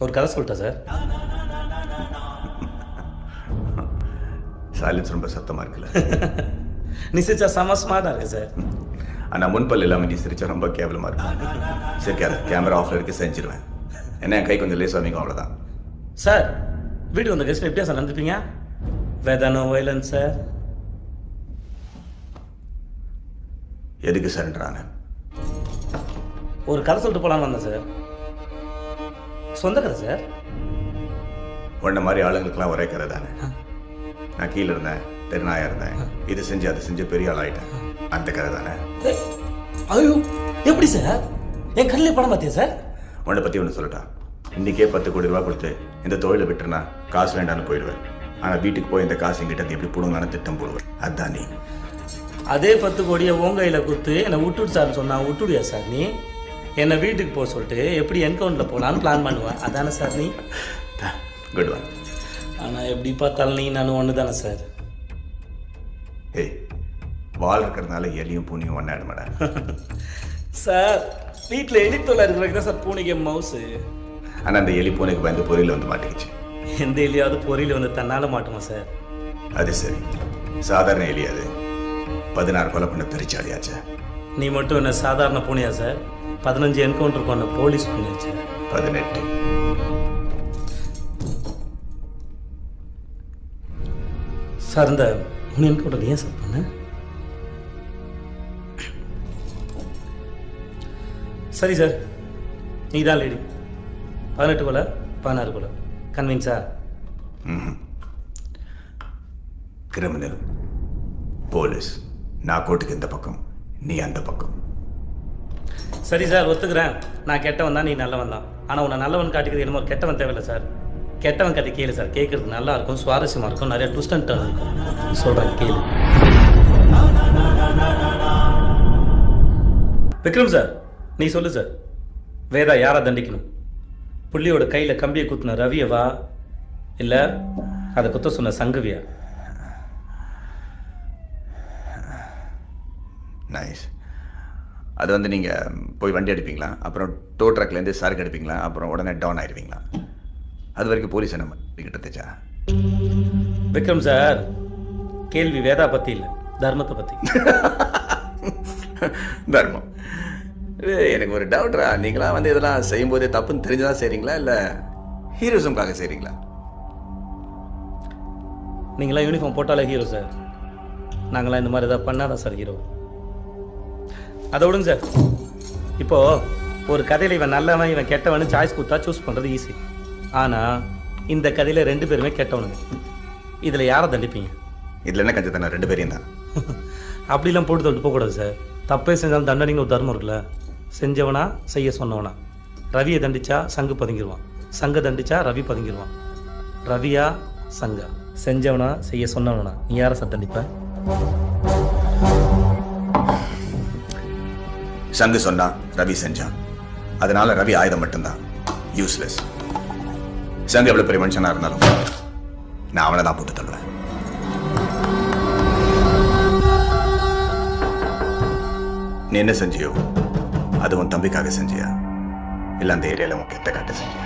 ஒரு கதை சொல்லிட்டா சார். சைலன்ஸ் ரொம்ப சத்தமாக இருக்குல்ல. நீ சிரிச்சா செம ஸ்மார்ட்டாக இருக்கு சார். ஆனால் முன்பல் இல்லாமல் நீ சிரிச்சா ரொம்ப கேவலமாக இருக்கும். சரி, கேமரா ஆஃப்ல இருக்கு, செஞ்சிருவேன். என்ன என் கை கொஞ்சம் லேஸ் வாங்கிக்கும், அவ்வளோதான். சார் வீட்டுக்கு வந்த கெஸ்ட் எப்படியா சார் நடந்துப்பீங்க? வேதானோ வயலன்ஸ் சார். எதுக்கு சரண்டரான? ஒரு கதை சொல்லிட்டு போகலான்னு வந்தேன் சார். சொந்த கதை சார். உன்ன மாதிரி ஆளுங்களுக்கெல்லாம் ஒரே கதை தானே. நான் கீழே இருந்தேன், தெருநாயா இருந்தேன், இது செஞ்சு அது செஞ்சு பெரிய ஆள் ஆகிட்டேன். அந்த கதை தானே. ஐயோ எப்படி சார்? என் கண்ணிலே படம் பார்த்தியா சார்? உன்னை பற்றி ஒன்று சொல்லட்டா. இன்றைக்கே 10 கோடி ரூபா கொடுத்து இந்த தொழிலை விட்டுருனா காசு வேண்டான்னு போயிடுவேன். ஆனால் வீட்டுக்கு போய் இந்த காசு எங்கிட்ட எப்படி போடுங்கன்னு திட்டம் போடுவேன். அதுதான் நீ. அதே 10 கோடியை உன் கையில் கொடுத்து என்னை விட்டுடு சார்னு சொன்னா விட்டுடுயா சார் நீ? என்னை வீட்டுக்கு போக சொல்லிட்டு எப்படி என்கவுண்டில் போகலான்னு பிளான் பண்ணுவேன். அதானே சார் நீ? Good one. ஆனால் எப்படி பார்த்தாலும் நீ நானும் ஒன்று தானே சார். ஏய், வால் இருக்கிறதுனால எலியும் பூனையும் ஒன்றாயிட மாட்டேன் சார். வீட்டில் எலி தொல்லை இருக்கிறதுக்கு தான் சார் பூனைக்கு மவுசு. ஆனால் அந்த எலி பூனைக்கு பயந்து பொரியல வந்து மாட்டிக்கிச்சு. எந்த எலியாவது பொரியல வந்து தன்னால் மாட்டுமா சார்? அது சரி, சாதாரண எலி அது 16 கொலை பண்ண தெரிச்சாலியாச்சா? நீ மட்டும் என்ன சாதாரண பூனையா சார்? 15 என்கவுண்டர் பண்ண போலீஸ் பூனையா சார்? 18. சார் இந்த 3 என்கவுண்டர் ஏன் சார் பண்ண? சரி சார், நீ தான் லேடி. 18 கொலை 16 கொலை. கன்வின்ஸா? கிரிமினல், போலீஸ், நான் கோட்டுக்கு இந்த பக்கம், நீ அந்த பக்கம். சரி சார், ஒத்துக்கிறேன். நான் கெட்டவன் தான், நீ நல்லவன் தான். ஆனால் உன்னை நல்லவன் காட்டிக்கிறது என்னமோ கெட்டவன் தேவையில்லை சார். கெட்டவன் கதை கேளு சார். கேட்குறது நல்லா இருக்கும், சுவாரஸ்யமாக இருக்கும், நிறைய ட்விஸ்ட் அண்ட் டர்ன் இருக்கும். சொல்கிறேன் கேளு. விக்ரம் சார், நீ சொல்லு சார். வேதா யாரை தண்டிக்கணும்? புள்ளியோட கையில் கம்பியை குத்துன ரவியவா, இல்லை அதை குத்த சொன்ன சங்கவியா? நைஸ். அது வந்து நீங்கள் போய் வண்டி அடிப்பீங்களா, அப்புறம் டோ ட்ரக்லேருந்து சரக்கு அடிப்பீங்களா, அப்புறம் உடனே டவுன் ஆயிடுவீங்களா? அது வரைக்கும் போலீஸ் என்ன கிட்ட தச்சா? விக்ரம் சார், கேள்வி வேதா பற்றி இல்லை, தர்மத்தை பற்றி. தர்மம்? எனக்கு ஒரு டவுட்ரா. நீங்களாம் வந்து இதெல்லாம் செய்யும்போதே தப்புன்னு தெரிஞ்சுதான் செய்கிறீங்களா, இல்லை ஹீரோசம்காக செய்கிறீங்களா? நீங்களாம் யூனிஃபார்ம் போட்டாலே ஹீரோ சார். நாங்களாம் இந்த மாதிரி எதாவது பண்ணாதான் சார் ஹீரோ. அதை விடுங்க சார். இப்போது ஒரு கதையில் இவன் நல்லவன் இவன் கெட்டவனு சாய்ஸ் கொடுத்தா சூஸ் பண்ணுறது ஈஸி. ஆனால் இந்த கதையில் 2 பேருமே கெட்டவனுங்க. இதில் யாரை தண்டிப்பீங்க? இதில் என்ன கஞ்சத்தன? 2 பேரையும் தான். அப்படிலாம் போட்டு தள்ளிட்டு போகக்கூடாது சார். தப்பே செஞ்சாலும் தண்டனைங்க ஒரு தர்மம் இருக்குல்ல. செஞ்சவனா செய்ய சொன்னவனா? ரவியை தண்டிச்சா சங்கு பதுங்கிடுவான், சங்க தண்டிச்சா ரவி பதுங்கிடுவான். ரவியா சங்கா? செஞ்சவனா செய்ய சொன்னவனா? நீ யாரை சார் தண்டிப்ப? சங்கு சொன்னா ரவி செஞ்சான், அதனால ரவி ஆயுதம் மட்டும்தான், யூஸ்லெஸ். சங்கு எவ்வளவு பெரிய மனுஷனா இருந்தாலும் நான் அவனை தான் போட்டு தள்ளுவேன். நீ என்ன செஞ்சியோ அது உன் தம்பிக்காக செஞ்சியா, இல்லை அந்த ஏரியாவில் உன் கெட்ட காட்ட செஞ்சியா?